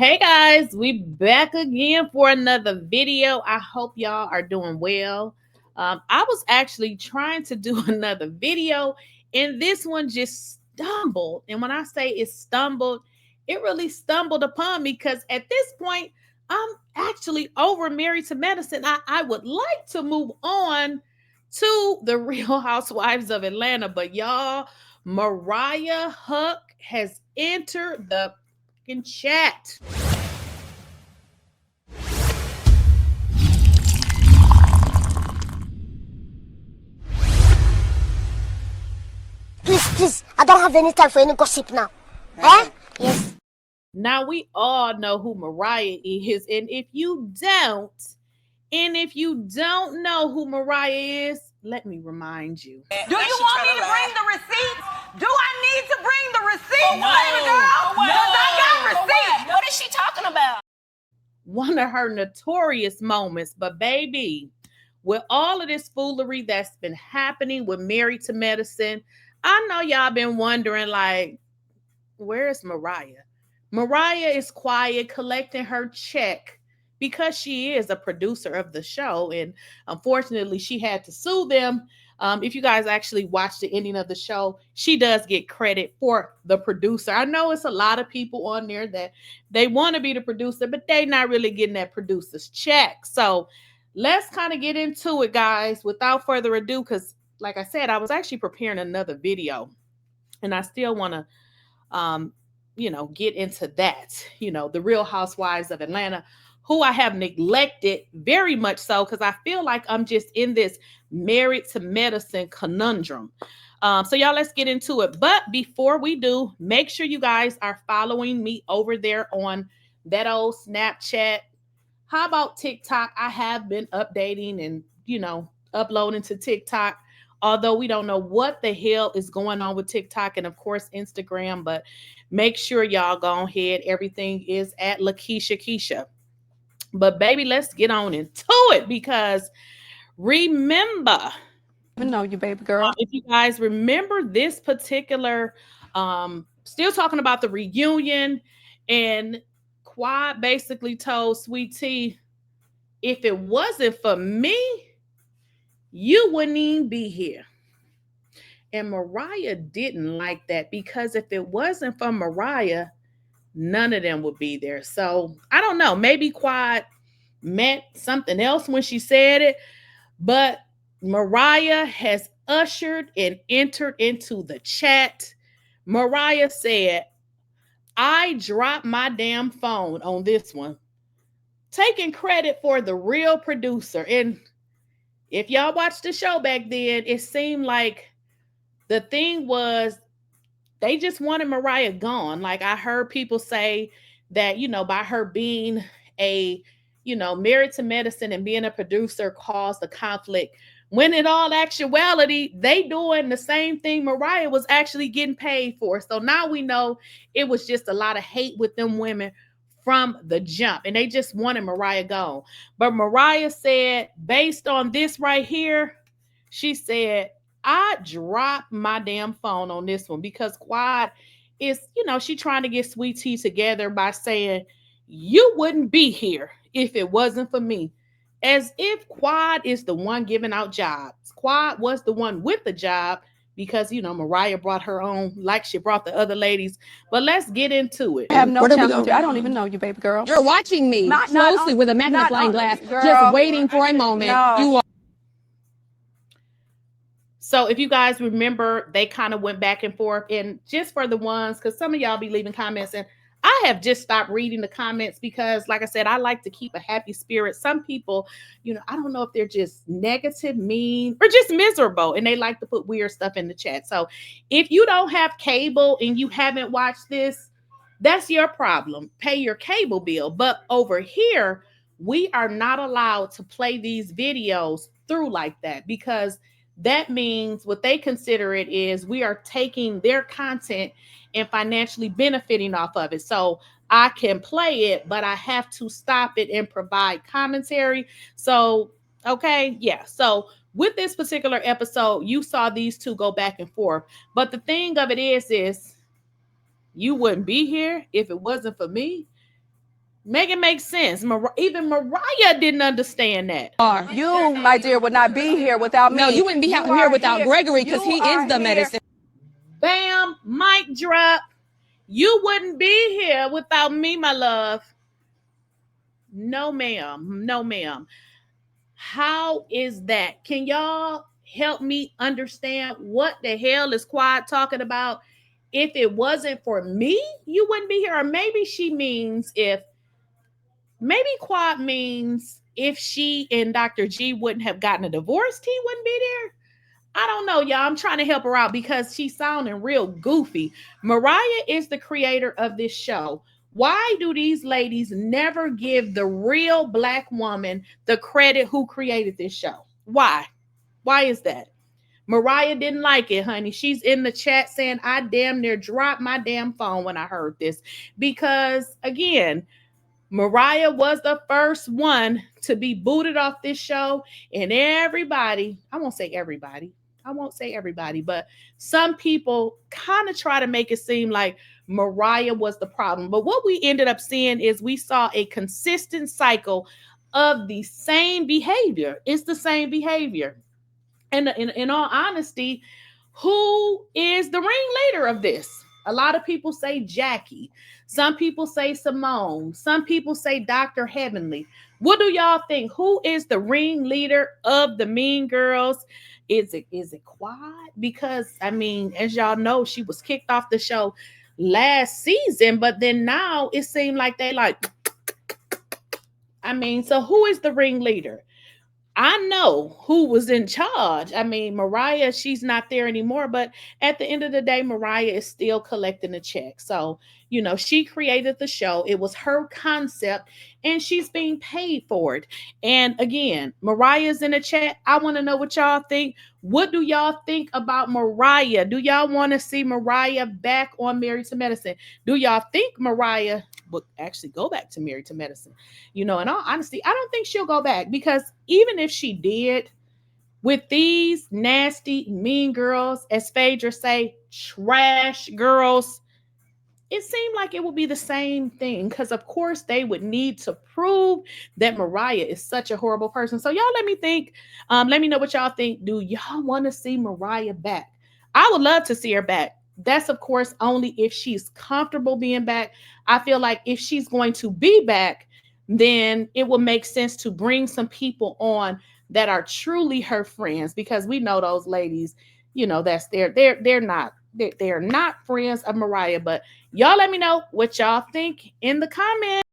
Hey guys, we back again for another video. I hope y'all are doing well. I was actually trying to do another video and this one just stumbled. And when I say it stumbled, it really stumbled upon me because at this point, I'm actually over Married to Medicine. I would like to move on to the Real Housewives of Atlanta, but y'all, Mariah Huq has entered the chat. Please, I don't have any time for any gossip now. Eh? Yes. Now we all know who Mariah is, and if you don't know who Mariah is, let me remind you. Do you want me to bring the receipts? Do I need to bring the receipts, baby girl? Because I got receipts. What is she talking about? One of her notorious moments, but baby, with all of this foolery that's been happening with Married to Medicine, I know y'all been wondering, like, where's Mariah? Mariah is quiet, collecting her check because she is a producer of the show. And unfortunately, she had to sue them. If you guys actually watch the ending of the show, she does get credit for the producer. I know it's a lot of people on there that they want to be the producer, but they not really getting that producer's check. So let's kind of get into it, guys, without further ado, because like I said, I was actually preparing another video and I still want to, get into that, the Real Housewives of Atlanta, who I have neglected very much so, because I feel like I'm just in this Married to Medicine conundrum. So y'all, let's get into it. But before we do, make sure you guys are following me over there on that old Snapchat. How about TikTok? I have been updating and, uploading to TikTok. Although we don't know what the hell is going on with TikTok and, of course, Instagram. But make sure y'all go ahead. Everything is at Lakeysha Keysha. But, baby, let's get on into it because remember. I know you, baby girl. If you guys remember this particular, still talking about the reunion, and Quad basically told Sweet Tea, if it wasn't for me, you wouldn't even be here. And Mariah didn't like that because if it wasn't for Mariah, none of them would be there. So I don't know. Maybe Quad meant something else when she said it. But Mariah has ushered and entered into the chat. Mariah said, I dropped my damn phone on this one, taking credit for the real producer. And if y'all watched the show back then, it seemed like the thing was they just wanted Mariah gone. Like I heard people say that, by her being a, Married to Medicine and being a producer caused the conflict. When in all actuality, they doing the same thing Mariah was actually getting paid for. So now we know it was just a lot of hate with them women from the jump, and they just wanted Mariah gone. But Mariah said, based on this right here, she said, I dropped my damn phone on this one because Quad is, she trying to get Sweet Tea together by saying, you wouldn't be here if it wasn't for me. As if Quad is the one giving out jobs. Quad was the one with the job because, Mariah brought her own like she brought the other ladies. But let's get into it. I have no chance with you. I don't even know you, baby girl. You're watching me closely with a magnifying glass, girl, just waiting for a moment. No. You are. So if you guys remember, they kind of went back and forth. And just for the ones, because some of y'all be leaving comments, and I have just stopped reading the comments because, like I said, I like to keep a happy spirit. Some people, I don't know if they're just negative, mean, or just miserable, and they like to put weird stuff in the chat. So if you don't have cable and you haven't watched this, that's your problem. Pay your cable bill. But over here, we are not allowed to play these videos through like that because that means what they consider it is we are taking their content and financially benefiting off of it. So I can play it, but I have to stop it and provide commentary. So, okay, yeah. So with this particular episode, you saw these two go back and forth. But the thing of it is you wouldn't be here if it wasn't for me. Make it make sense. Even Mariah didn't understand that. You, my dear, would not be here without me. No, you wouldn't be out here without Gregory because he is the medicine. Bam, mic drop. You wouldn't be here without me, my love. No, ma'am. No, ma'am. How is that? Can y'all help me understand what the hell is Quad talking about? If it wasn't for me, you wouldn't be here. Or maybe she means maybe Quad means if she and Dr. G wouldn't have gotten a divorce, he wouldn't be there. I don't know, y'all. I'm trying to help her out because she's sounding real goofy. Mariah is the creator of this show. Why do these ladies never give the real Black woman the credit who created this show? Why? Why is that? Mariah didn't like it, honey. She's in the chat saying, I damn near dropped my damn phone when I heard this. Because, again, Mariah was the first one to be booted off this show. And everybody, I won't say everybody, but some people kind of try to make it seem like Mariah was the problem. But what we ended up seeing is we saw a consistent cycle of the same behavior. It's the same behavior. And in all honesty, who is the ringleader of this? A lot of people say Jackie. Some people say Simone. Some people say Dr. Heavenly. What do y'all think? Who is the ringleader of the Mean Girls? Is it Quad? Because, I mean, as y'all know, she was kicked off the show last season, but then now it seemed like they so who is the ringleader? I know who was in charge. I mean, Mariah, she's not there anymore, but at the end of the day, Mariah is still collecting the check. So, she created the show. It was her concept and she's being paid for it. And again, Mariah's in the chat. I want to know what y'all think. What do y'all think about Mariah? Do y'all want to see Mariah back on Married to Medicine? Do y'all think Mariah would actually go back to Married to Medicine? In all honesty, I don't think she'll go back, because even if she did, with these nasty, mean girls, as Phaedra say, trash girls, it seemed like it would be the same thing, because of course they would need to prove that Mariah is such a horrible person. So y'all let me know what y'all think. Do y'all want to see Mariah back? I would love to see her back. That's of course only if she's comfortable being back. I feel like if she's going to be back, then it will make sense to bring some people on that are truly her friends, because we know those ladies, that's they're not friends of Mariah. But y'all let me know what y'all think in the comments.